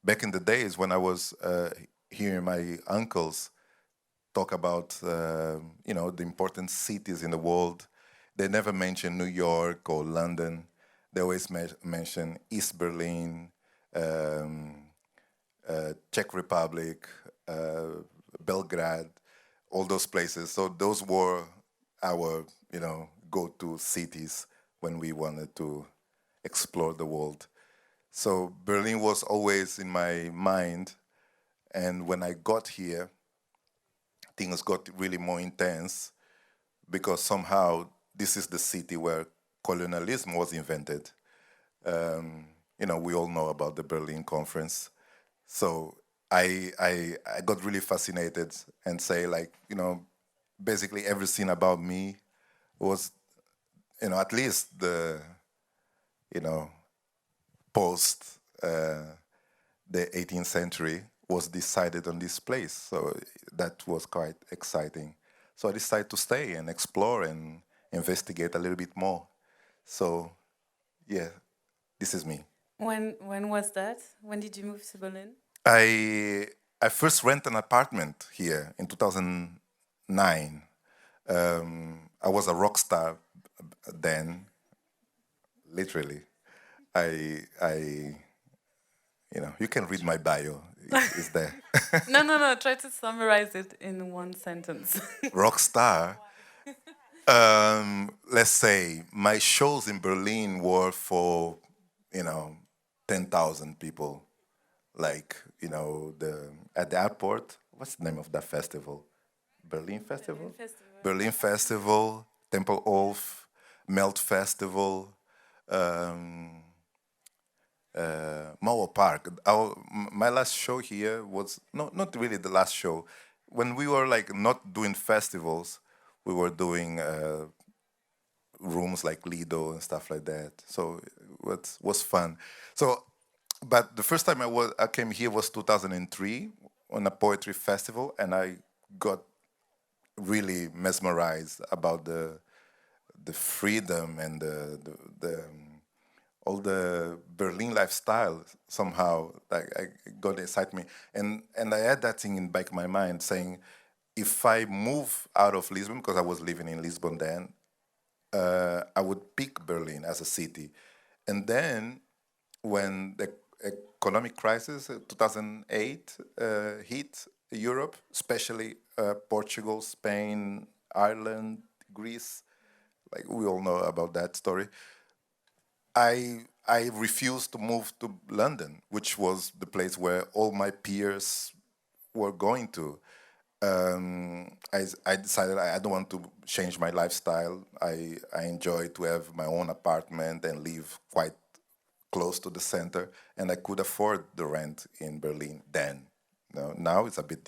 back in the days when I was hearing my uncles talk about the important cities in the world, they never mention New York or London. They always mention East Berlin, um, Czech Republic, Belgrade, all those places. So those were our go-to cities when we wanted to explore the world. So Berlin was always in my mind, and when I got here, things got really more intense because somehow this is the city where colonialism was invented. We all know about the Berlin Conference. So I got really fascinated and say basically everything about me was, at least you know, post the 18th century was decided on this place. So that was quite exciting. So I decided to stay and explore and investigate a little bit more. So yeah, this is me. When was that? When did you move to Berlin? I first rented an apartment here in 2009. I was a rock star then, literally. I you can read my bio. It's there. No. Try to summarize it in one sentence. Rock star. Let's say my shows in Berlin were for 10,000 people. Like the at the airport. What's the name of that festival? Berlin Festival. Berlin Festival. Temple Olf, Melt Festival. Um, Mauer Park. My last show here was not really the last show. When we were not doing festivals, we were doing rooms like Lido and stuff like that. So it was fun. So, but the first time I came here was 2003 on a poetry festival, and I got really mesmerized about the freedom and the all the Berlin lifestyle somehow I got excite me, and I had that thing in back of my mind saying, if I move out of Lisbon, because I was living in Lisbon then, I would pick Berlin as a city, and then when the economic crisis 2008 hit Europe, especially Portugal, Spain, Ireland, Greece, like we all know about that story. I refused to move to London, which was the place where all my peers were going to. I decided I don't want to change my lifestyle. I enjoy to have my own apartment and live quite close to the center, and I could afford the rent in Berlin then. Now it's a bit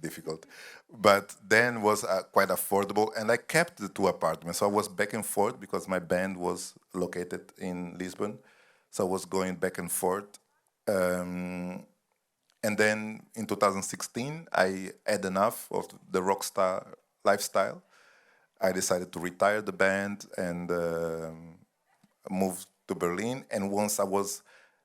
difficult, but then was quite affordable, and I kept the two apartments. So I was back and forth because my band was located in Lisbon, so I was going back and forth. And then in 2016, I had enough of the rockstar lifestyle. I decided to retire the band and move to Berlin. And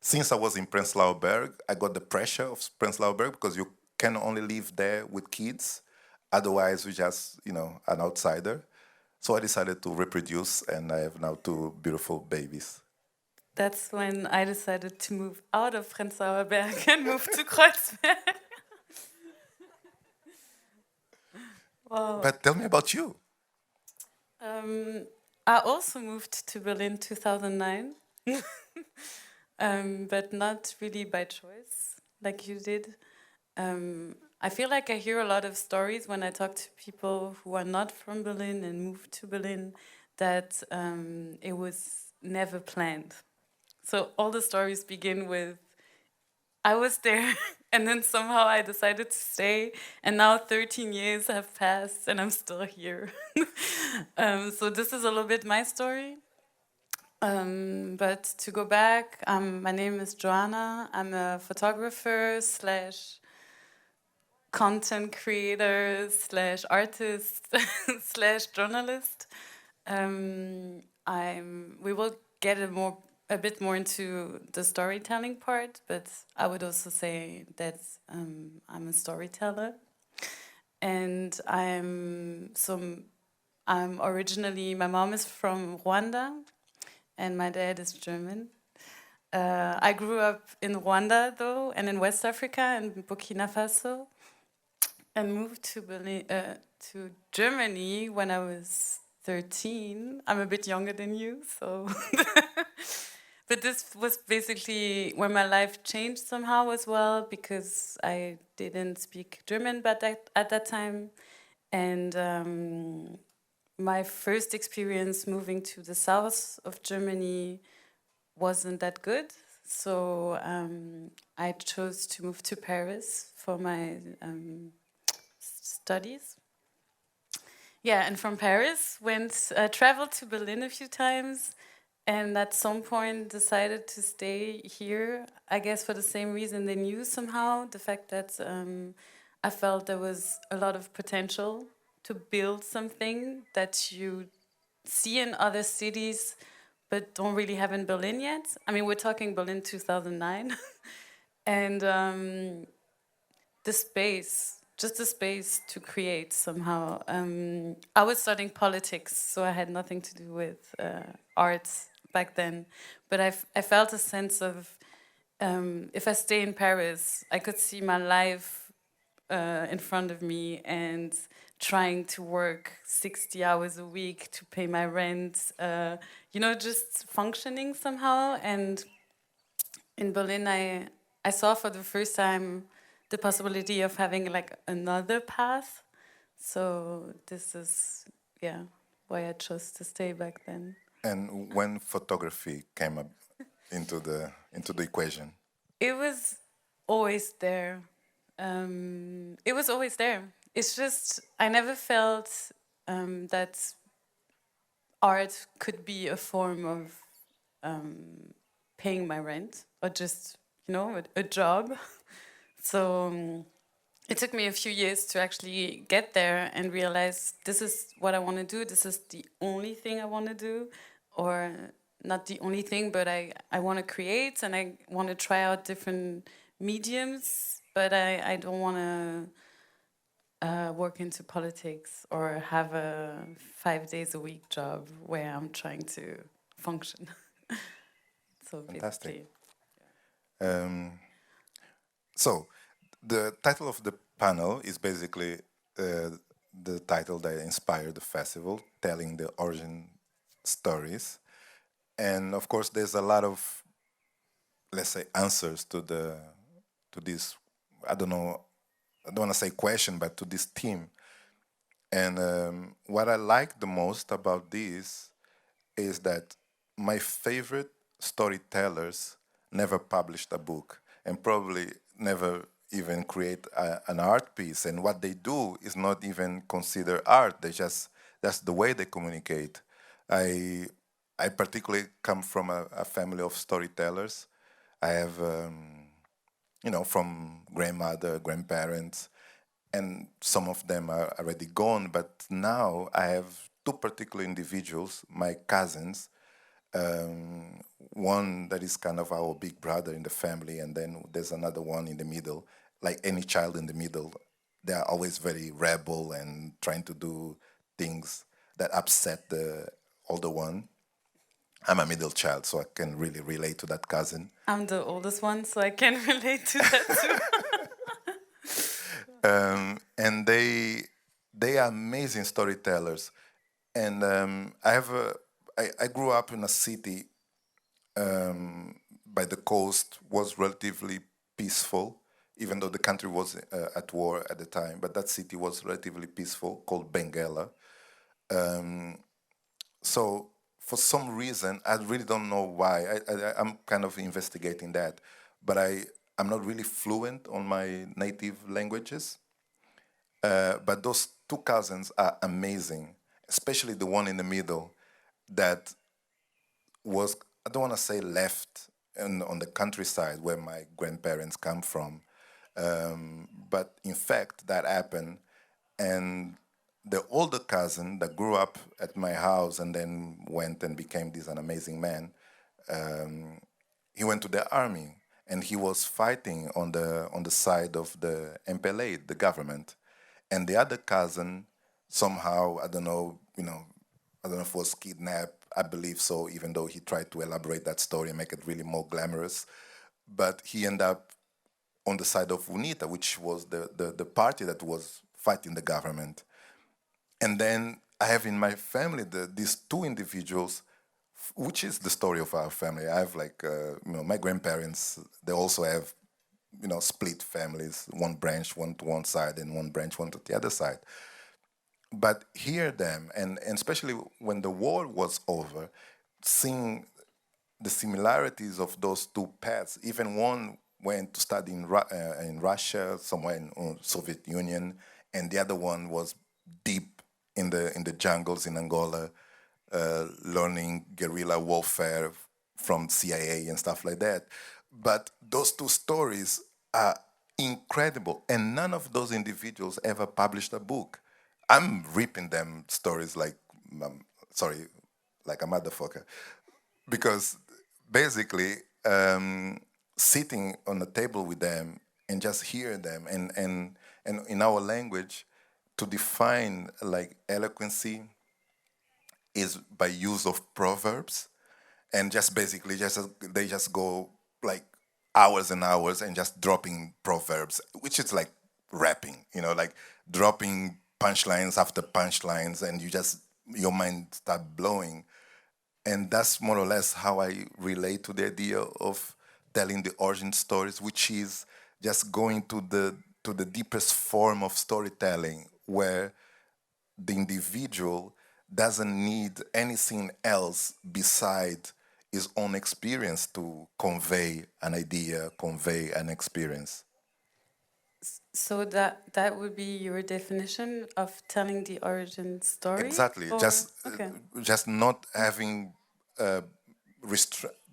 since I was in Prenzlauer Berg, I got the pressure of Prenzlauer Berg because you can only live there with kids. Otherwise, you're just, an outsider. So I decided to reproduce, and I have now two beautiful babies. That's when I decided to move out of Prenzlauer Berg and move to Kreuzberg. Wow. But tell me about you. I also moved to Berlin 2009, but not really by choice, like you did. I feel like I hear a lot of stories when I talk to people who are not from Berlin and moved to Berlin that it was never planned. So all the stories begin with, I was there and then somehow I decided to stay, and now 13 years have passed and I'm still here. So this is a little bit my story. But to go back, my name is Joanna. I'm a photographer slash content creator slash artist slash journalist. We will get a bit more into the storytelling part, but I would also say that I'm a storyteller, and I'm originally, my mom is from Rwanda, and my dad is German. I grew up in Rwanda though, and in West Africa and Burkina Faso, and moved to Berlin, to Germany when I was 13. I'm a bit younger than you, so. But this was basically when my life changed somehow as well, because I didn't speak German but at that time. And my first experience moving to the south of Germany wasn't that good. So I chose to move to Paris for my studies. Yeah, and from Paris traveled to Berlin a few times, and at some point decided to stay here. I guess for the same reason they knew somehow, the fact that I felt there was a lot of potential to build something that you see in other cities but don't really have in Berlin yet. I mean, we're talking Berlin 2009. And the space, just the space to create somehow. I was studying politics, so I had nothing to do with arts back then. But I felt a sense of, if I stay in Paris, I could see my life in front of me and trying to work 60 hours a week to pay my rent, just functioning somehow. And in Berlin, I saw for the first time the possibility of having like another path. So this is, yeah, why I chose to stay back then. And when photography came up into the equation? It was always there. It was always there. It's just I never felt that art could be a form of paying my rent or just a job. So it took me a few years to actually get there and realize this is what I want to do. This is the only thing I want to do, or not the only thing, but I want to create and I want to try out different mediums, but I don't want to work into politics or have a 5 days a week job where I'm trying to function. So Fantastic. basically. So, the title of the panel is basically the title that inspired the festival, telling the origin stories. And of course, there's a lot of, let's say, answers to this. I don't know. I don't want to say question, but to this theme. And what I like the most about this is that my favorite storytellers never published a book and probably never even create an art piece. And what they do is not even consider art. That's the way they communicate. I I particularly come from a family of storytellers. I have, from grandmother, grandparents, and some of them are already gone. But now I have two particular individuals, my cousins, one that is kind of our big brother in the family, and then there's another one in the middle. Like any child in the middle, they are always very rebel and trying to do things that upset the older one. I'm a middle child, so I can really relate to that cousin. I'm the oldest one, so I can relate to that too. And they are amazing storytellers. And I grew up in a city by the coast, was relatively peaceful, even though the country was at war at the time. But that city was relatively peaceful, called Benguela. So for some reason, I really don't know why. I'm kind of investigating that, but I'm not really fluent on my native languages. But those two cousins are amazing, especially the one in the middle that was, I don't want to say left on the countryside where my grandparents come from. But in fact, that happened. And the older cousin that grew up at my house and then went and became this an amazing man, he went to the army and he was fighting on the side of the MPLA, the government, and the other cousin somehow, I don't know, I don't know if was kidnapped. I believe so, even though he tried to elaborate that story and make it really more glamorous. But he ended up on the side of UNITA, which was the party that was fighting the government. And then I have in my family these two individuals, which is the story of our family. I have my grandparents, they also have, split families, one branch, one to one side and one branch, one to the other side. But hear them, and especially when the war was over, seeing the similarities of those two paths. Even one went to study in Russia, somewhere in Soviet Union, and the other one was deep in the jungles in Angola, learning guerrilla warfare from CIA and stuff like that. But those two stories are incredible, and none of those individuals ever published a book. I'm ripping them stories sorry, like a motherfucker, because basically sitting on a table with them and just hear them and in our language to define like eloquency is by use of proverbs, and just basically just they just go like hours and hours and just dropping proverbs, which is like rapping, like dropping punchlines after punchlines, and your mind start blowing. And that's more or less how I relate to the idea of telling the origin stories, which is just going to the deepest form of storytelling, where the individual doesn't need anything else beside his own experience to convey an idea, convey an experience. So that would be your definition of telling the origin story? Exactly. Or okay. Just not having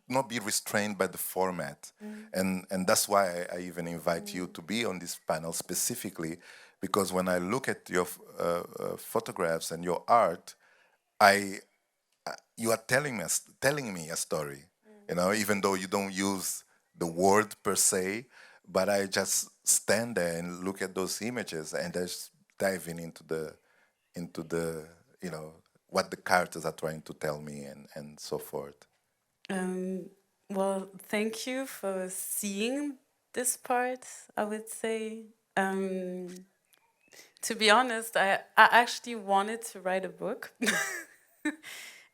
not be restrained by the format, and that's why I even invite you to be on this panel specifically, because when I look at your photographs and your art, I you are telling me a story, even though you don't use the word per se, but I just stand there and look at those images and just diving into the what the characters are trying to tell me and so forth. Well, thank you for seeing this part, I would say. To be honest, I actually wanted to write a book.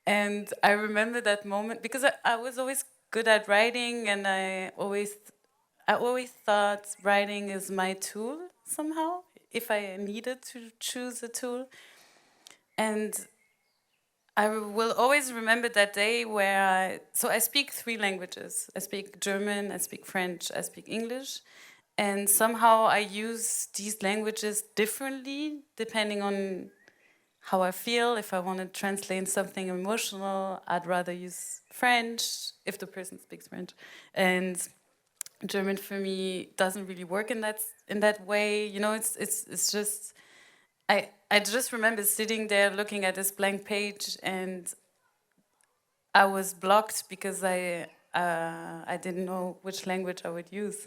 And I remember that moment because I was always good at writing, and I always thought writing is my tool somehow, if I needed to choose a tool. And I will always remember that day where I speak three languages. I speak German, I speak French, I speak English. And somehow I use these languages differently depending on how I feel. If I want to translate something emotional, I'd rather use French if the person speaks French. And German for me doesn't really work in that way. It's just I just remember sitting there looking at this blank page, and I was blocked because I didn't know which language I would use.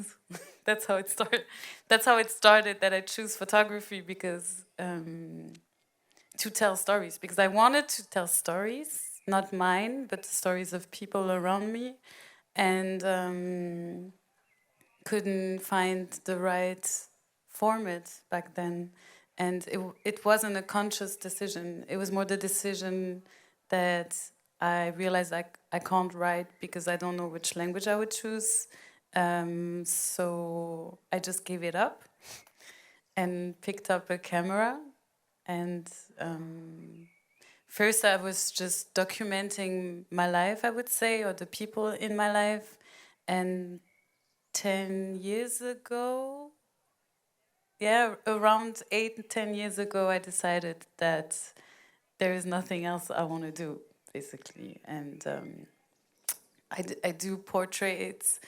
That's how it started. That's how it started. That I choose photography because to tell stories, because I wanted to tell stories, not mine, but the stories of people around me, and couldn't find the right format back then. And it wasn't a conscious decision. It was more the decision that I realized I can't write because I don't know which language I would choose. So I just gave it up and picked up a camera. And first I was just documenting my life, I would say, or the people in my life. And 10 years ago, around 8, 10 years ago, I decided that there is nothing else I want to do, basically. And I do portraits.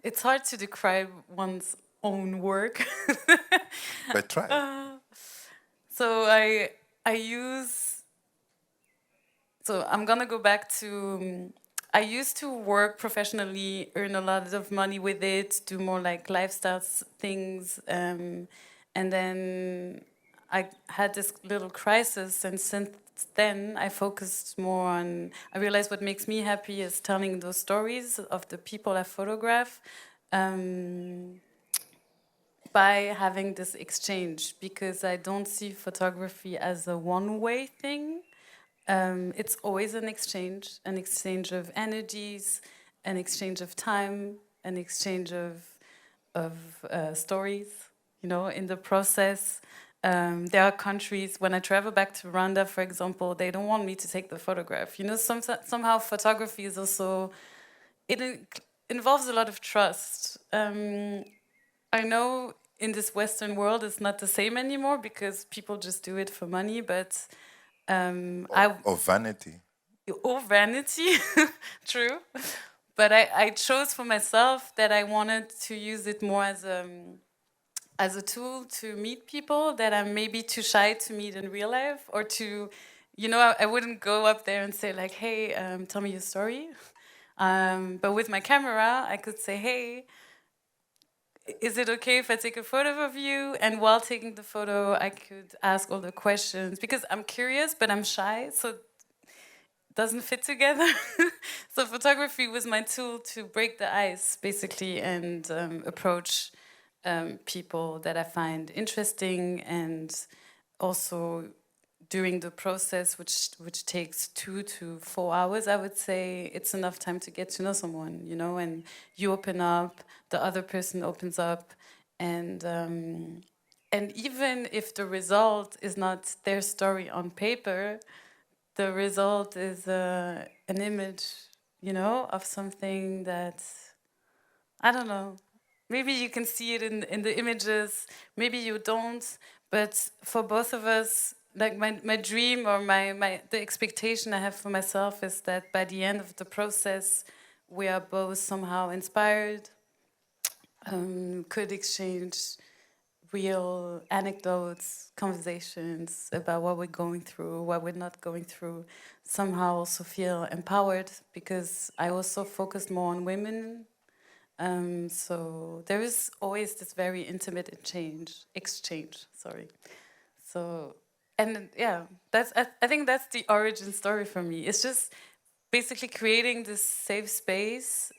It's hard to describe one's own work. But try. So I use So I'm gonna go back to. I used to work professionally, earn a lot of money with it, do more like lifestyle things, and then I had this little crisis, and since then I focused more on. I realized what makes me happy is telling those stories of the people I photograph. By having this exchange, because I don't see photography as a one-way thing. It's always an exchange of energies, an exchange of time, an exchange of stories. You know, in the process, there are countries. When I travel back to Rwanda, for example, they don't want me to take the photograph. You know, somehow photography is also involves a lot of trust. I know in this Western world it's not the same anymore because people just do it for money, but Or vanity. or vanity, true. But I chose for myself that I wanted to use it more as a tool to meet people that I'm maybe too shy to meet in real life, or to, you know, I wouldn't go up there and say like, hey, tell me your story. But with my camera, I could say, hey, is it okay if I take a photo of you? And while taking the photo, I could ask all the questions because I'm curious, but I'm shy, so it doesn't fit together. So photography was my tool to break the ice, basically, and approach people that I find interesting, and also during the process, which takes 2 to 4 hours, I would say it's enough time to get to know someone, you know, and you open up, the other person opens up, and even if the result is not their story on paper, the result is an image, you know, of something that, I don't know. Maybe you can see it in the images, maybe you don't, but for both of us, like my dream or the expectation I have for myself is that by the end of the process, we are both somehow inspired, could exchange real anecdotes, conversations about what we're going through, what we're not going through, somehow also feel empowered, because I also focused more on women. So there is always this very intimate exchange. Sorry. So, and yeah, I think that's the origin story for me. It's just basically creating this safe space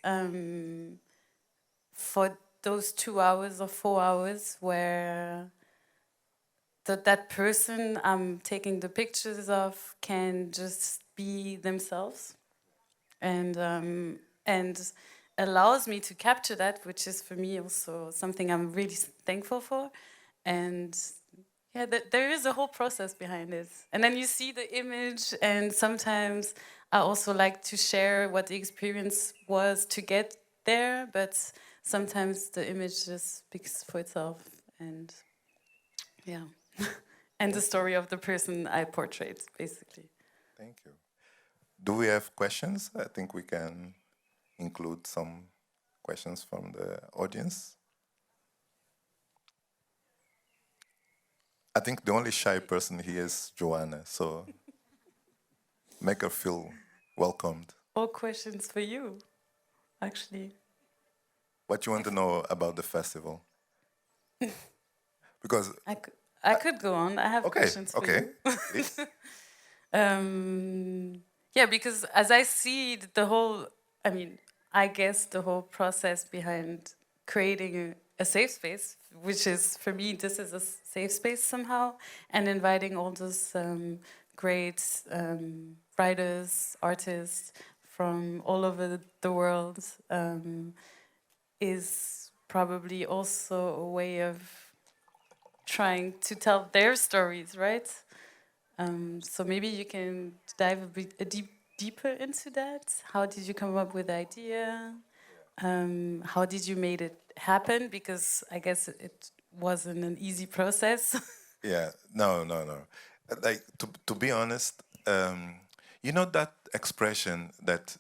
for those 2 hours or 4 hours where that person I'm taking the pictures of can just be themselves, and allows me to capture that, which is for me also something I'm really thankful for. And yeah, there is a whole process behind it. And then you see the image, and sometimes I also like to share what the experience was to get there, but sometimes the image just speaks for itself. And yeah. And the story of the person I portrayed, basically. Thank you. Do we have questions? I think we can include some questions from the audience. I think the only shy person here is Joanna, so make her feel welcomed. All questions for you, actually. What you want to know about the festival? Because I could go on. I have questions for okay, you. please. Yeah, because as I see the whole, I mean, I guess the whole process behind creating a safe space, which is, for me, this is a safe space somehow, and inviting all those great writers, artists from all over the world is probably also a way of trying to tell their stories, right? So maybe you can dive deeper into that. How did you come up with the idea? How did you made it happen? Because I guess it wasn't an easy process. Yeah, no. Like to be honest, you know that expression that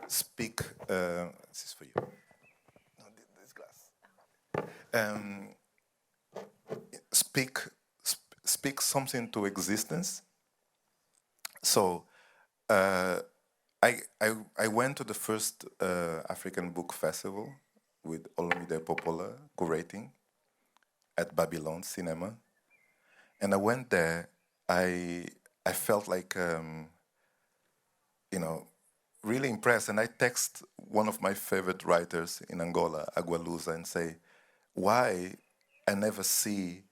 speak. This is for you. No, this glass. Speak something to existence. So Uh, I went to the first African Book Festival with Olomide Popola curating at Babylon Cinema, and I went there. I I felt like you know really impressed, and I text one of my favorite writers in Angola, Agualusa, and say, why I never see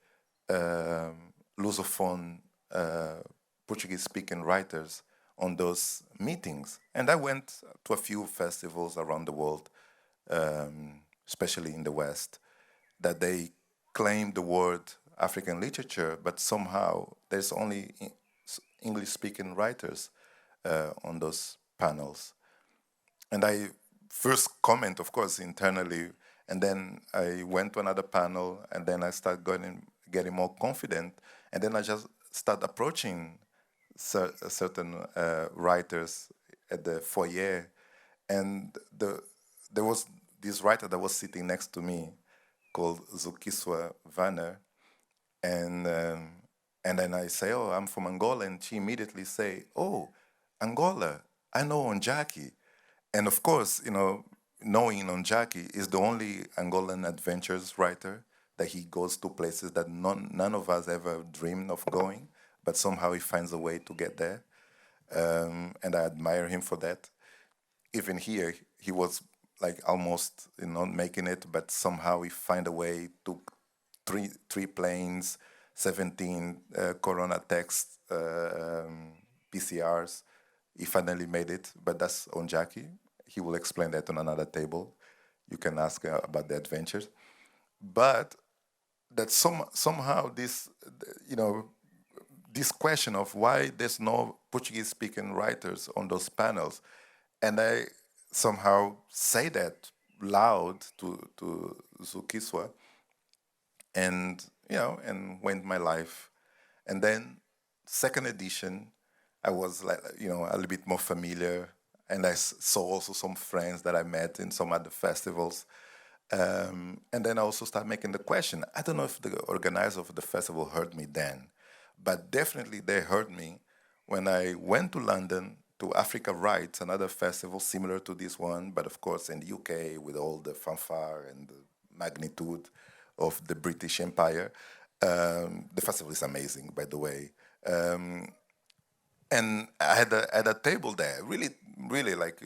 Lusophone Portuguese-speaking writers on those meetings. And I went to a few festivals around the world, especially in the West, that they claim the word African literature, but somehow there's only English-speaking writers on those panels. And I first comment, of course, internally, and then I went to another panel, and then I started getting more confident, and then I just start approaching certain writers at the foyer, and there was this writer that was sitting next to me called Zukiswa Vanner, and and then I say, "Oh, I'm from Angola," and she immediately say, "Oh, Angola, I know Onjaki," and of course, knowing Onjaki is the only Angolan adventures writer that he goes to places that none of us ever dreamed of going, but somehow he finds a way to get there, and I admire him for that. Even here, he was like almost making it, but somehow he find a way. Took three planes, 17 Corona text PCRs. He finally made it, but that's on Jackie. He will explain that on another table. You can ask about the adventures, but that somehow this question of why there's no Portuguese speaking writers on those panels, and I somehow say that loud to Zukiswa, and and went my life. And then second edition, I was like a little bit more familiar, and I saw also some friends that I met in some other festivals. And then I also started making the question. I don't know if the organizer of the festival heard me then, but definitely they heard me when I went to London to Africa Writes, another festival similar to this one, but of course in the UK with all the fanfare and the magnitude of the British Empire. The festival is amazing, by the way. And I had a table there, really, really like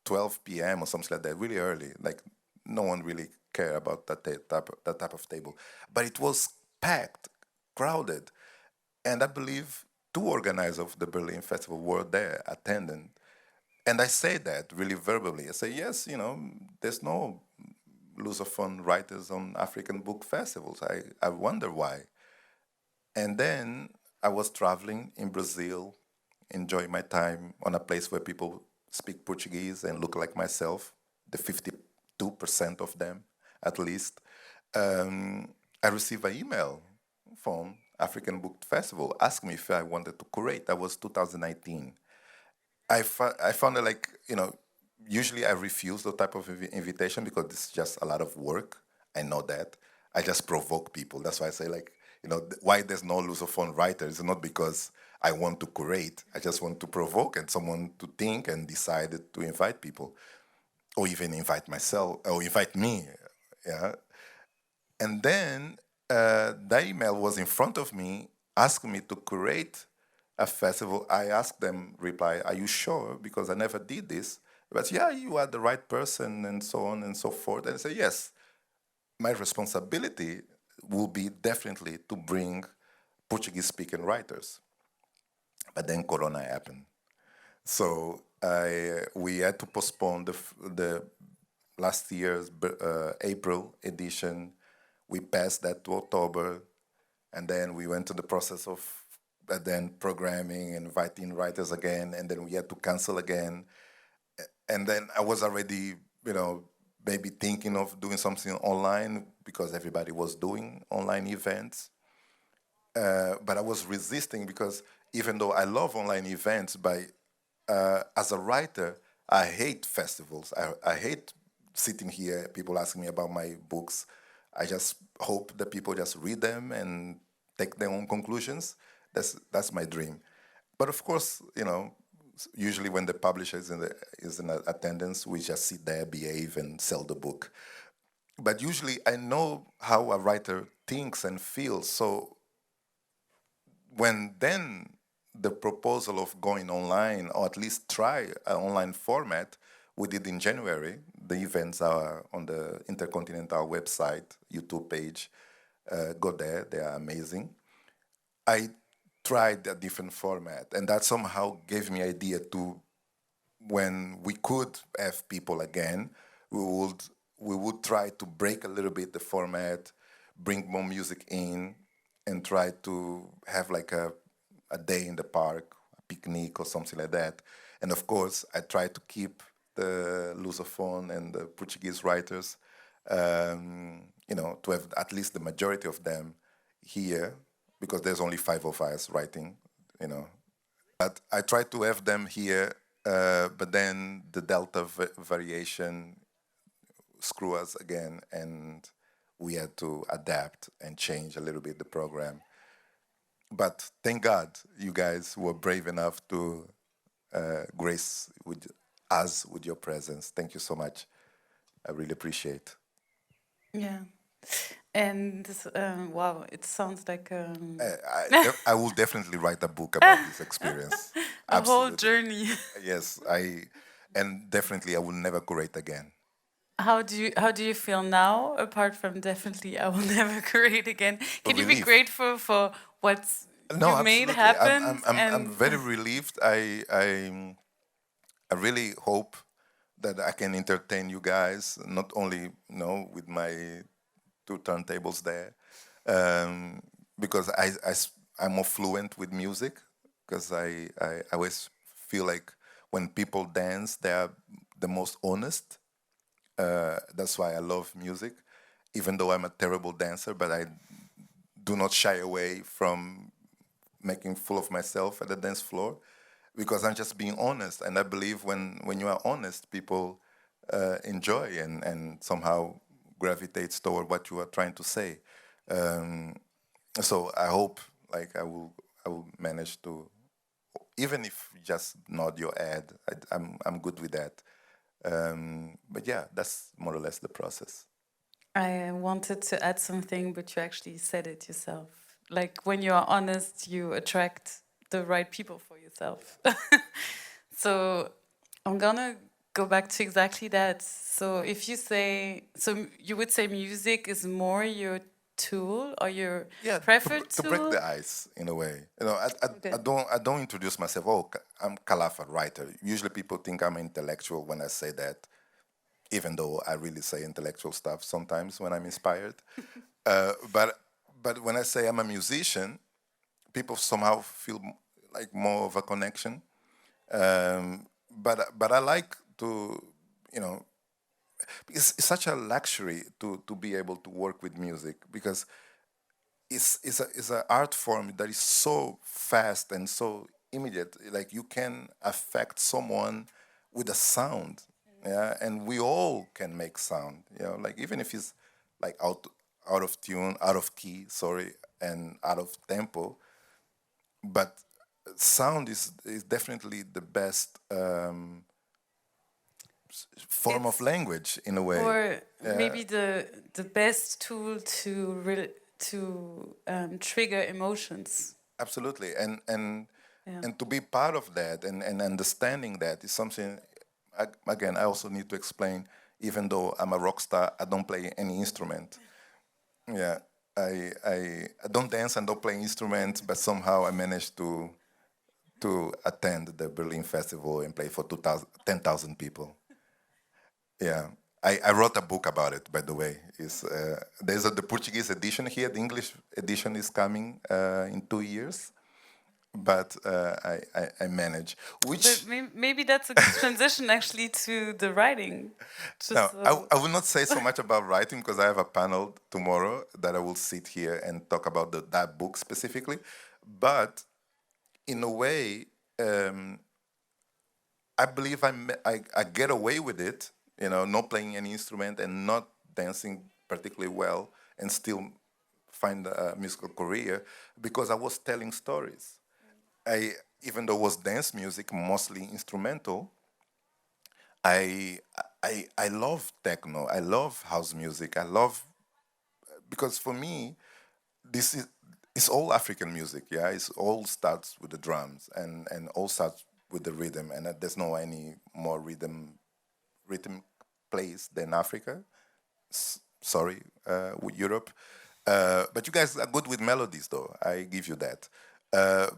12 p.m. or something like that, really early. Like no one really cared about that type of table, but it was packed, crowded, and I believe two organizers of the Berlin Festival were there attending. And I say that really verbally. I say, yes, there's no Lusophone writers on African book festivals. I wonder why. And then I was traveling in Brazil, enjoying my time on a place where people speak Portuguese and look like myself, the 52% of them at least. I received an email from African Book Festival asking me if I wanted to curate. That was 2019. I found it like, usually I refuse the type of invitation because it's just a lot of work. I know that. I just provoke people. That's why I say, like, why there's no Lusophone writer is not because I want to curate. I just want to provoke and someone to think and decide to invite people or even invite myself or invite me. Yeah. And then the email was in front of me asking me to curate a festival. I asked them, reply, are you sure? Because I never did this. But yeah, you are the right person and so on and so forth. And I say, yes, my responsibility will be definitely to bring Portuguese speaking writers. But then Corona happened. So we had to postpone the last year's April edition. We passed that to October, and then we went to the process of then programming, inviting writers again, and then we had to cancel again. And then I was already, maybe thinking of doing something online because everybody was doing online events. But I was resisting because even though I love online events, as a writer, I hate festivals. I hate sitting here, people asking me about my books. I just hope that people just read them and take their own conclusions. That's my dream. But of course, usually when the publisher is in attendance, we just sit there, behave, and sell the book. But usually, I know how a writer thinks and feels. So when then the proposal of going online, or at least try an online format, we did in January. The events are on the InterKontinental website, YouTube page. Go there; they are amazing. I tried a different format, and that somehow gave me idea to when we could have people again, we would we would try to break a little bit the format, bring more music in, and try to have like a day in the park, a picnic or something like that. And of course, I try to keep the Lusophone and the Portuguese writers, to have at least the majority of them here, because there's only five of us writing, you know. But I try to have them here, but then the delta variation screw us again, and we had to adapt and change a little bit the program. But thank God you guys were brave enough to grace with us with your presence. Thank you so much. I really appreciate. Yeah. And wow, it sounds like I will definitely write a book about this experience. a whole Absolutely. journey. Yes, and definitely I will never curate again. How do you feel now? Apart from definitely, I will never create again. Can you be Relief. grateful for what's No, you made absolutely. happen? I'm And very relieved. I really hope that I can entertain you guys, not only with my two turntables there, um, because I'm more fluent with music, because I always feel like when people dance, they are the most honest. That's why I love music, even though I'm a terrible dancer, but I do not shy away from making fool of myself at the dance floor, because I'm just being honest. And I believe when you are honest, people enjoy and somehow gravitates toward what you are trying to say. Um, so I hope like I will manage to, even if you just nod your head, I'm good with that. But yeah, that's more or less the process. I wanted to add something, but you actually said it yourself. Like when you are honest, you attract the right people for yourself. So I'm gonna go back to exactly that. So if you say, so you would say music is more your tool or your Yeah, preferred to break tool? the ice in a way. I Okay. don't introduce myself. Oh, I'm Kalaf, a writer. Usually people think I'm intellectual when I say that, even though I really say intellectual stuff sometimes when I'm inspired. But when I say I'm a musician, people somehow feel like more of a connection. But I like to, you know, it's such a luxury to be able to work with music, because it's an art form that is so fast and so immediate. Like you can affect someone with a sound, yeah, and we all can make sound, like even if it's like out of tune, out of key, sorry, and out of tempo, but sound is definitely the best form of It's language in a way. or Yeah, maybe the best tool to trigger emotions. absolutely, and Yeah. to be part of that and understanding that is something. Again, I also need to explain. Even though I'm a rock star, I don't play any instrument. Yeah, I don't dance and don't play instruments, but somehow I managed to attend the Berlin Festival and play for 10,000 people. Yeah. I wrote a book about it, by the way. There's the Portuguese edition here. The English edition is coming in 2 years, but I manage. But Which maybe that's a good transition actually to the writing. Just now I so. will not say so much about writing, because I have a panel tomorrow that I will sit here and talk about that book specifically. But in a way, um, I believe I get away with it, not playing any instrument and not dancing particularly well, and still find a musical career, because I was telling stories. I even though it was dance music, mostly instrumental, I I love techno. I love house music. I love, because for me this is, it's all African music. Yeah, it's all starts with the drums and all starts with the rhythm, and there's no any more rhythm place than Africa. Sorry, with Europe. But you guys are good with melodies, though. I give you that.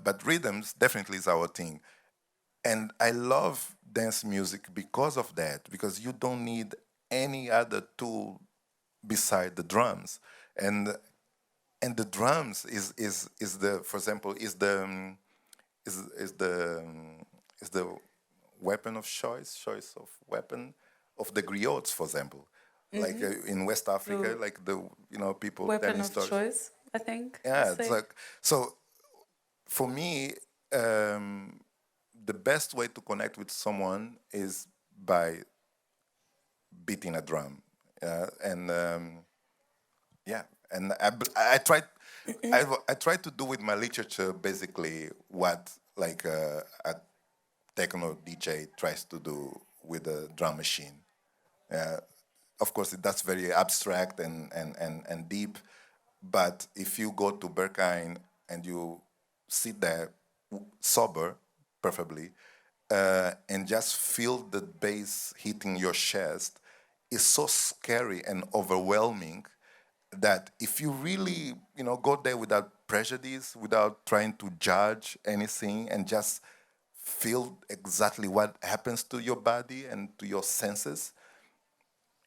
But rhythms definitely is our thing. And I love dance music because of that, because you don't need any other tool beside the drums. And the drums is the, for example, is the weapon of choice of weapon of the griots, for example, like in West Africa, The like the, people weapon telling of stories. choice, I think you Yeah, it's say. like, so for me, um, the best way to connect with someone is by beating a drum. And yeah, and I tried, I tried to do with my literature basically what like a techno DJ tries to do with a drum machine. Uh, of course, that's very abstract and deep. But if you go to Berkane and you sit there sober, preferably, and just feel the bass hitting your chest, is so scary and overwhelming that if you really, go there without prejudice, without trying to judge anything, and just feel exactly what happens to your body and to your senses,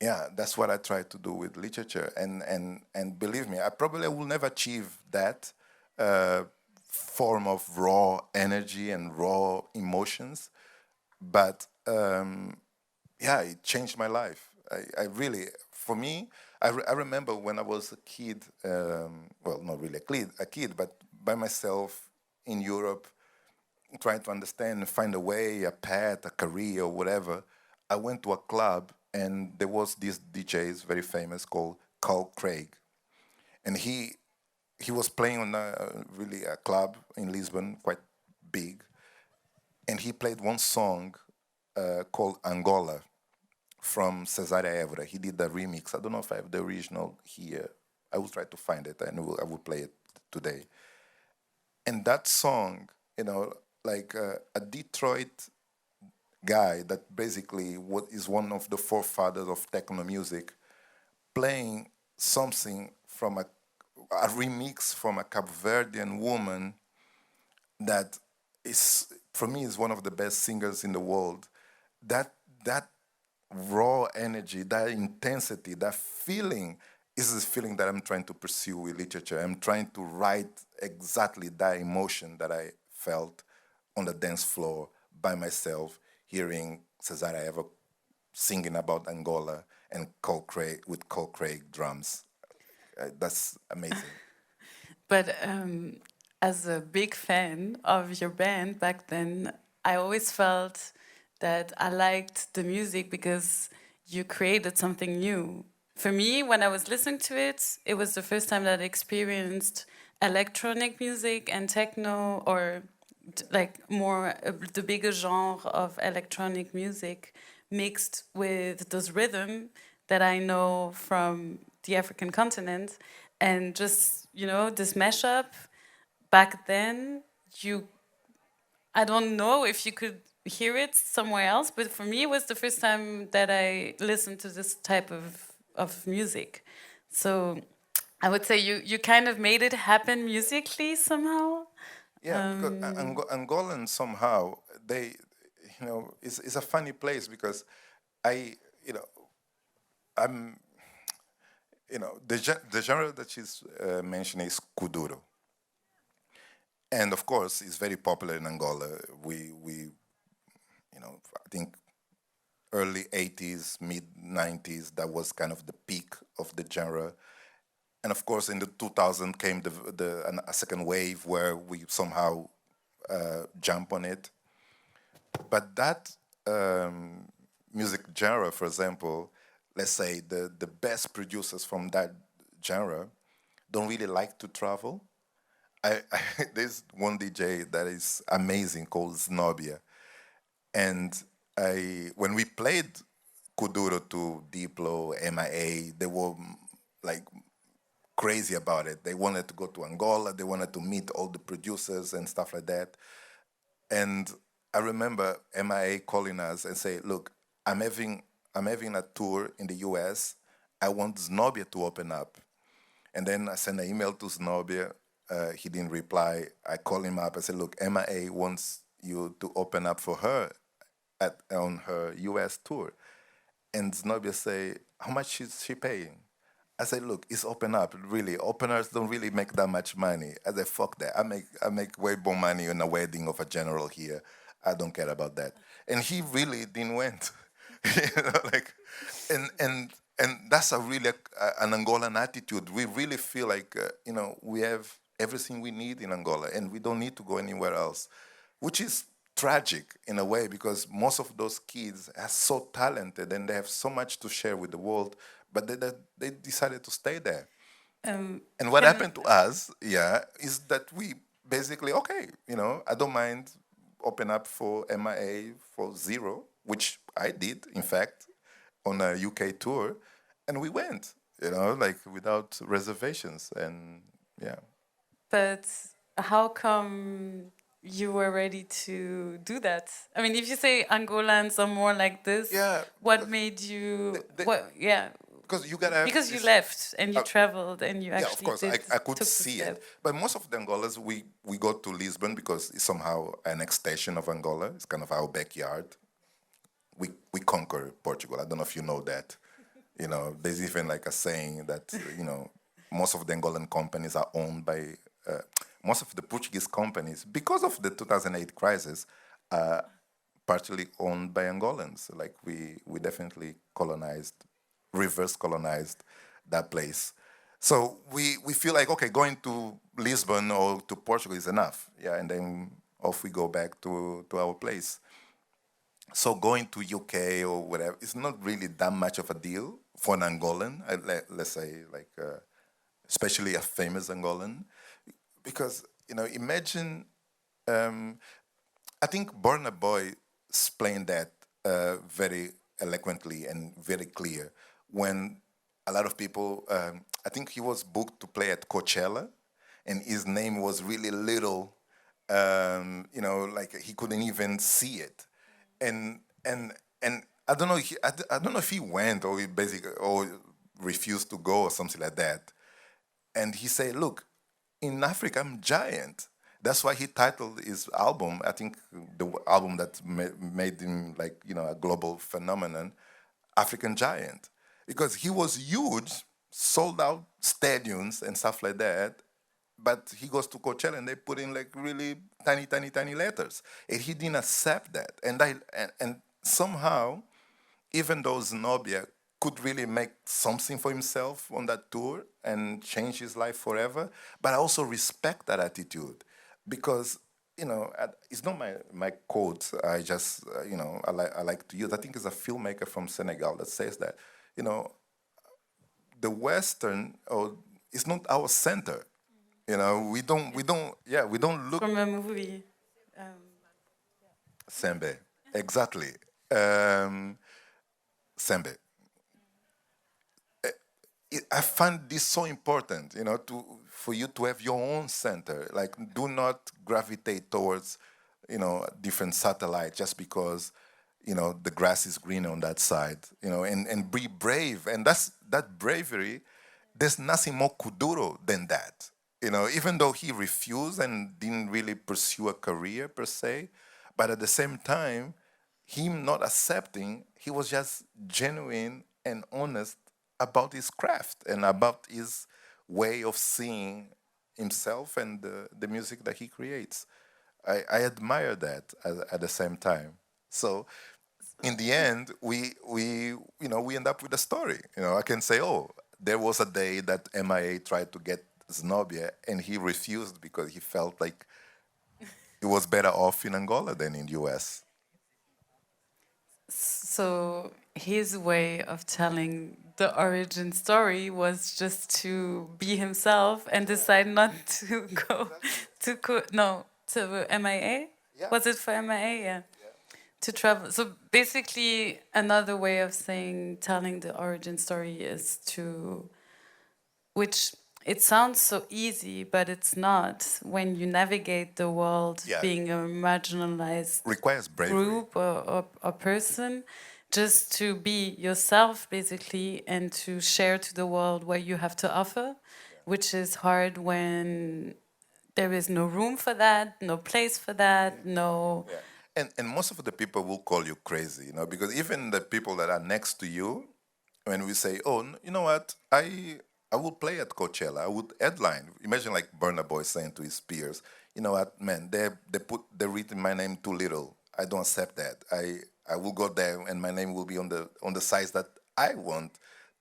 yeah, that's what I try to do with literature. And believe me, I probably will never achieve that uh, form of raw energy and raw emotions, but yeah, it changed my life. I really, for me, I remember when I was a kid, well, not really a kid, but by myself in Europe, trying to understand and find a way, a path, a career, or whatever. I went to a club and there was this DJ, is very famous, called Carl Craig, and he was playing on really a club in Lisbon, quite big, and he played one song called Angola from Cesaria Evora. He did the remix. I don't know if I have the original here. I will try to find it and I will play it today. And that song, like a Detroit guy that basically what is one of the forefathers of techno music, playing something from a remix from a Cape Verdean woman that is, for me, is one of the best singers in the world. That raw energy, that intensity, that feeling is the feeling that I'm trying to pursue with literature. I'm trying to write exactly that emotion that I felt on the dance floor by myself, hearing Cesare Eva singing about Angola and Cole Craig with Cole Craig drums. That's amazing. But as a big fan of your band back then, I always felt that I liked the music because you created something new. For me, when I was listening to it, it was the first time that I experienced electronic music and techno, or like more the bigger genre of electronic music mixed with this rhythm that I know from the African continent. And just, this mashup back then, you, I don't know if you could hear it somewhere else, but for me, it was the first time that I listened to this type of music. So I would say you kind of made it happen musically somehow. Yeah, because Angolan somehow they, it's a funny place because I, you know, I'm, the genre that she's mentioning is kuduro, and of course it's very popular in Angola. We, I think early '80s, mid '90s, that was kind of the peak of the genre. And of course, in the 2000 came a second wave where we somehow jump on it. But that music genre, for example, let's say the best producers from that genre don't really like to travel. there's one DJ that is amazing called Znobia, and when we played Kuduro to Diplo, MIA, they were like crazy about it. They wanted to go to Angola. They wanted to meet all the producers and stuff like that. And I remember MIA calling us and say, "Look, I'm having a tour in the US. I want Znobia to open up." And then I sent an email to Znobia. He didn't reply. I called him up. I said, "Look, MIA wants you to open up for her on her US tour." And Znobia say, "How much is she paying?" I said, "Look, it's open up. Really, openers don't really make that much money." I said, "Fuck that. I make way more money on a wedding of a general here. I don't care about that." And he really didn't went. Like, and that's a really an Angolan attitude. We really feel like we have everything we need in Angola, and we don't need to go anywhere else, which is tragic in a way because most of those kids are so talented and they have so much to share with the world, but they decided to stay there. And what Can happened to us, yeah, is that we basically, okay, I don't mind open up for MIA for zero, which I did, in fact, on a UK tour, and we went, like without reservations, and yeah. But how come you were ready to do that? I mean, if you say Angolans are more like this, Yeah, what made you? What? Yeah, because you gotta have because you this. left and you traveled and you Yeah, of actually course, did I could took the see it. step. But most of the Angolas, we go to Lisbon because it's somehow an extension of Angola. It's kind of our backyard. We conquer Portugal. I don't know if you know that. There's even like a saying that most of the Angolan companies are owned by most of the Portuguese companies because of the 2008 crisis, partially owned by Angolans. Like we definitely colonized, reverse colonized that place. So we feel like okay, going to Lisbon or to Portugal is enough. Yeah, and then off we go back to our place. So going to UK or whatever, it's not really that much of a deal for an Angolan. Let's say like, especially a famous Angolan, because imagine. I think Burna Boy explained that very eloquently and very clear when a lot of people. I think he was booked to play at Coachella, and his name was really little. Like he couldn't even see it, and I don't know. I don't know if he went or he basically or refused to go or something like that. And he said, "Look, in Africa, I'm giant." That's why he titled his album. I think the album that made him like a global phenomenon, African Giant, because he was huge, sold out stadiums and stuff like that. But he goes to Coachella and they put in like really tiny, tiny, tiny letters, and he didn't accept that. And somehow, even though Zenobia could really make something for himself on that tour and change his life forever, but I also respect that attitude because it's not my quote. I just I like to use. I think it's a filmmaker from Senegal that says that the Western or it's not our center. We don't look From a movie. Sembe exactly. Um, Sembe. I find this so important, to for you to have your own center. Like, do not gravitate towards, different satellites just because, the grass is green on that side. And be brave. And that bravery. There's nothing more kuduro than that. Even though he refused and didn't really pursue a career per se, but at the same time, him not accepting, he was just genuine and honest about his craft and about his way of seeing himself and the music that he creates. I admire that at the same time. So in the end, we end up with a story. I can say, oh, there was a day that MIA tried to get Znobia and he refused because he felt like he was better off in Angola than in the US. So his way of telling the origin story was just to be himself and decide not to go to MIA. Yeah. Was it for MIA? Yeah. To travel. So basically, another way of telling the origin story is to, which it sounds so easy, but it's not. When you navigate the world, Yeah. being a marginalized Requires bravery. group or person, just to be yourself basically and to share to the world what you have to offer, which is hard when there is no room for that, no place for that, no. Yeah. And most of the people will call you crazy, because even the people that are next to you, when we say, "Oh, you know what, I will play at Coachella, I would headline." Imagine like Burna Boy saying to his peers, "You know what, man, they written my name too little. I don't accept that. I will go there and my name will be on the size that I want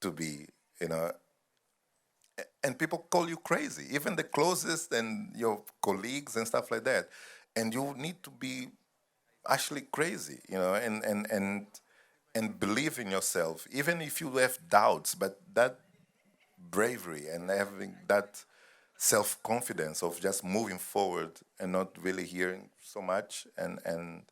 to be." You know, and people call you crazy, even the closest and your colleagues and stuff like that. And you need to be actually crazy, and believe in yourself, even if you have doubts. But that bravery and having that self confidence of just moving forward and not really hearing so much, and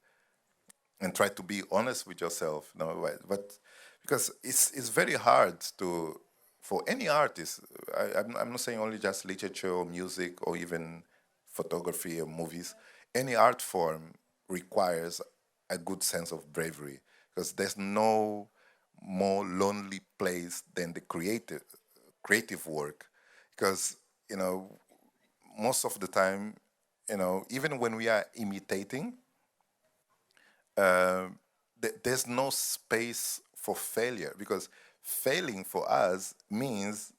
try to be honest with yourself. But because it's very hard to, for any artist. I'm not saying only just literature or music or even photography or movies. Any art form requires a good sense of bravery, because there's no more lonely place than the creative work. Because most of the time, even when we are imitating, there's no space for failure, because failing for us means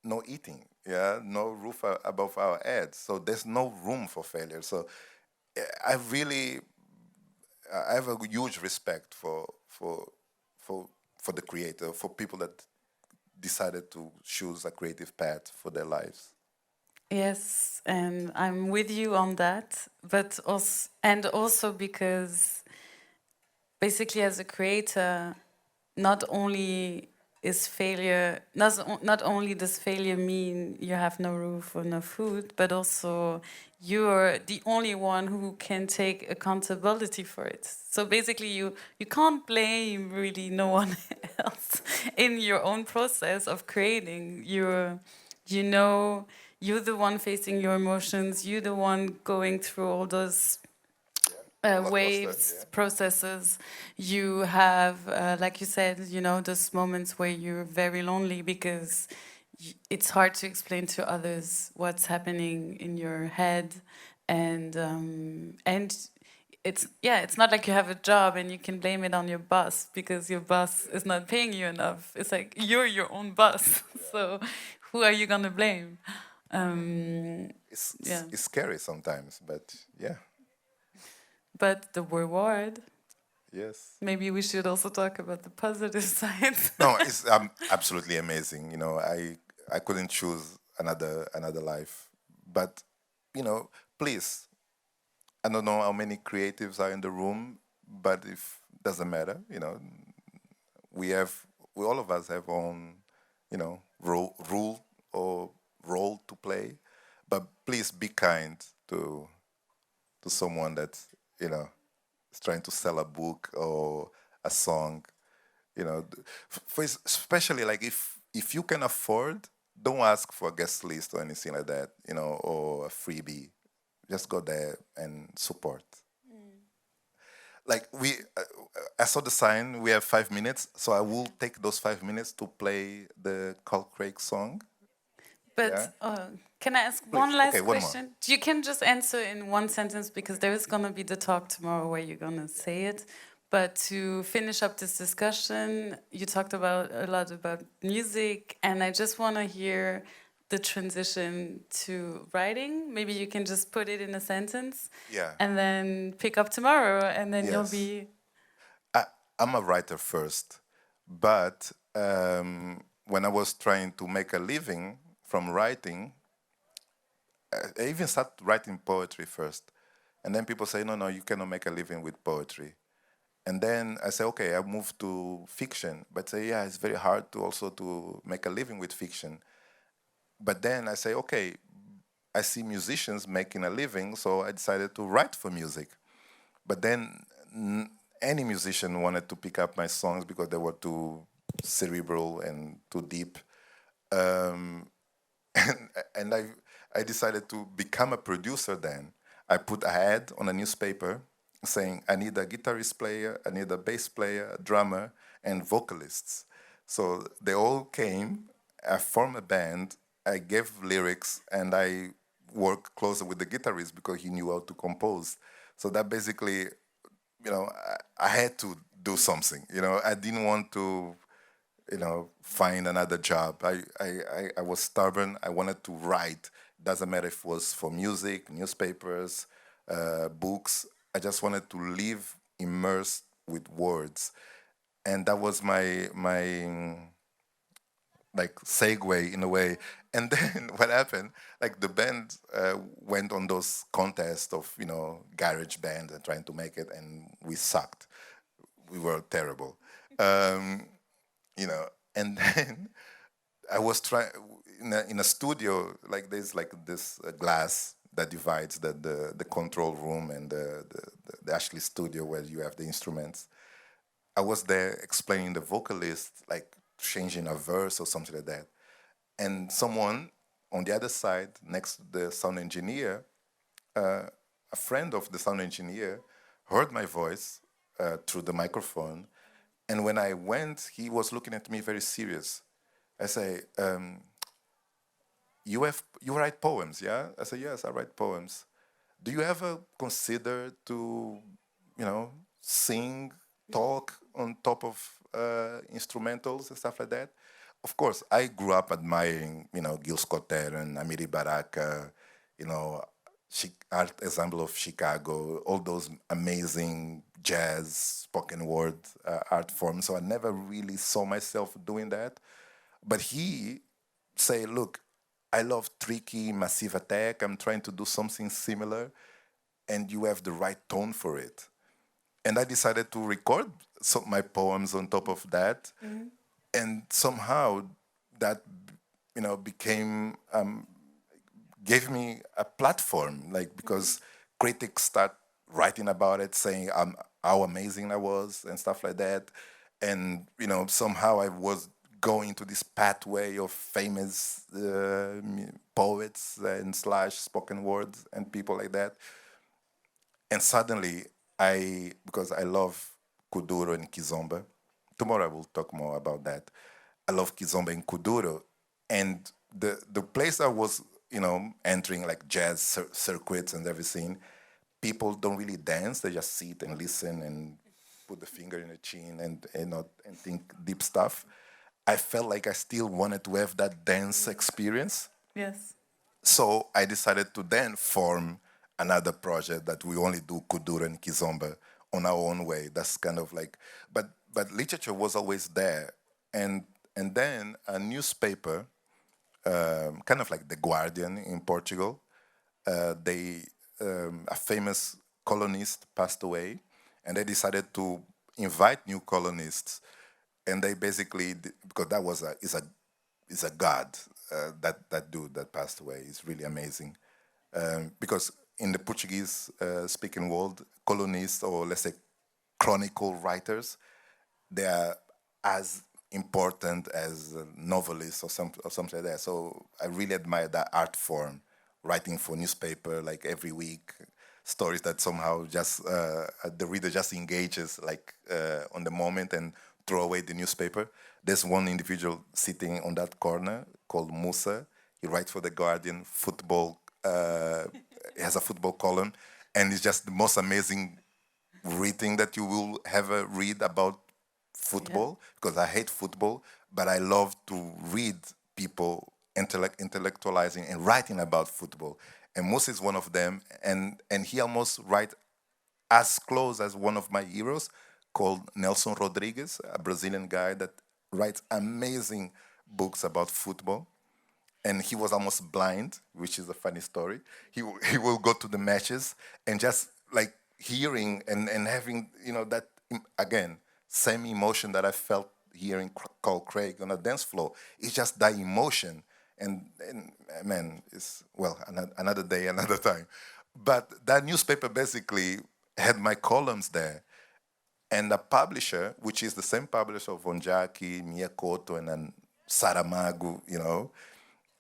no eating, yeah, no roof above our heads. So there's no room for failure. So I really, I have a huge respect for the creator, for people that decided to choose a creative path for their lives. Yes, and I'm with you on that, but also because basically as a creator, not only is failure not only does failure mean you have no roof or no food, but also you're the only one who can take accountability for it. So basically you can't blame really no one else in your own process of creating. You know you're the one facing your emotions, you're the one going through all those waves, processes. You have, like you said, those moments where you're very lonely because it's hard to explain to others what's happening in your head, and it's not like you have a job and you can blame it on your boss because your boss is not paying you enough. It's like you're your own boss, so who are you gonna blame? Yeah. It's scary sometimes, but yeah. But the reward. Yes. Maybe we should also talk about the positive sides. No, it's absolutely amazing. I couldn't choose another life, but please, I don't know how many creatives are in the room, but if doesn't matter. We all of us have our own, rule or role to play, but please be kind to someone that is trying to sell a book or a song. Especially like if you can afford, don't ask for a guest list or anything like that, or a freebie. Just go there and support. Like I saw the sign. We have 5 minutes, so I will take those 5 minutes to play the Carl Craig song. But Yeah. can I ask Please. one last Okay, one more. question? You can just answer in one sentence because there is going to be the talk tomorrow where you're going to say it. But to finish up this discussion, you talked about a lot about music, and I just want to hear the transition to writing. Maybe you can just put it in a sentence, Yeah. and then pick up tomorrow, and then you'll Yes. be. I'm a writer first, but when I was trying to make a living from writing, I even started writing poetry first. And then people say, no, no, you cannot make a living with poetry. And then I say, okay, I move to fiction. But say, yeah, it's very hard to also to make a living with fiction. But then I say, okay, I see musicians making a living, so I decided to write for music. But then any musician wanted to pick up my songs because they were too cerebral and too deep. Um, and I decided to become a producer then. I put a ad on a newspaper saying, I need a guitarist player, I need a bass player, a drummer, and vocalists. So they all came, I formed a band, I gave lyrics, and I worked closer with the guitarist because he knew how to compose. So that basically, I had to do something. I didn't want to find another job. I was stubborn. I wanted to write. Doesn't matter if it was for music, newspapers, books. I just wanted to live immersed with words, and that was my like segue in a way. And then what happened? Like the band went on those contests of garage band and trying to make it, and we sucked. We were terrible. Um, you know and then I was trying in a studio, like there's like this glass that divides the control room and the actually studio where you have the instruments. I was there explaining the vocalist, like changing a verse or something like that, and someone on the other side next to the sound engineer, a friend of the sound engineer, heard my voice through the microphone. And when I went, he was looking at me very serious. I say, you write poems, yeah? I say, yes, I write poems. Do you ever consider to, sing, talk on top of instrumentals and stuff like that? Of course, I grew up admiring, Gil Scott-Heron and Amiri Baraka, you know, Art Ensemble of Chicago, all those amazing jazz, spoken word art forms. So I never really saw myself doing that. But he say, look, I love tricky, massive attack. I'm trying to do something similar, and you have the right tone for it. And I decided to record my poems on top of that, and somehow that became gave me a platform, like because critics start writing about it, saying how amazing I was and stuff like that, and somehow I was going to this pathway of famous poets and slash spoken words and people like that, and suddenly because I love Kuduro and Kizomba. Tomorrow I will talk more about that. I love Kizomba and Kuduro, and the place I was, entering like jazz circuits and everything, people don't really dance. They just sit and listen and put the finger in the chin and think deep stuff. I felt like I still wanted to have that dance experience. Yes. So I decided to then form another project that we only do Kuduro and Kizomba on our own way. That's kind of like, but literature was always there, and then a newspaper, kind of like the Guardian in Portugal, they a famous colonist passed away, and they decided to invite new colonists, and they basically because that was a god, that dude that passed away is really amazing, because in the Portuguese speaking world, colonists, or let's say chronicle writers, they are as important as novelists or something like that. So I really admire that art form, writing for newspaper like every week, stories that somehow just the reader just engages like on the moment and throw away the newspaper. There's one individual sitting on that corner called Musa. He writes for the Guardian football. He has a football column, and it's just the most amazing reading that you will ever read about football, because I hate football, but I love to read people intellectualizing and writing about football. And Musa is one of them, and he almost write as close as one of my heroes called Nelson Rodriguez, a Brazilian guy that writes amazing books about football. And he was almost blind, which is a funny story. He will go to the matches and just like hearing and having that again, same emotion that I felt here in Call Craig on a dance floor. It's just that emotion. And man, it's, well, another day, another time. But that newspaper basically had my columns there. And the publisher, which is the same publisher of Onjaki, Miyakoto, and then Saramago,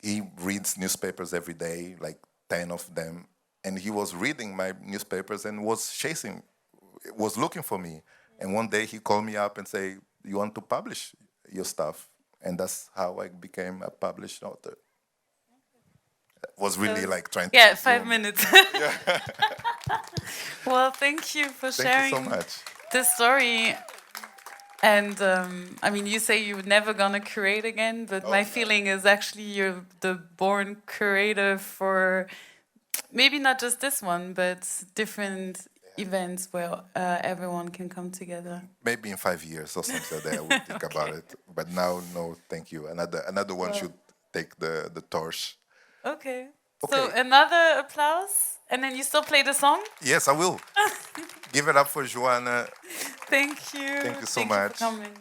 he reads newspapers every day, like 10 of them. And he was reading my newspapers and was looking for me. And one day he called me up and said, "You want to publish your stuff?" And that's how I became a published author. Was really like trying to... Yeah, 5 minutes. Well, thank you for sharing Thank you so much. the story. And I mean, you say you're never gonna curate again, but my feeling is actually you're the born curator for maybe not just this one, but different events where everyone can come together. Maybe in 5 years or something like that, I will think about it. But now, no, thank you. Another one should take the torch. Okay. Okay. So another applause, and then you still play the song? Yes, I will. Give it up for Joanna. Thank you. Thank you so Thank you much. for coming.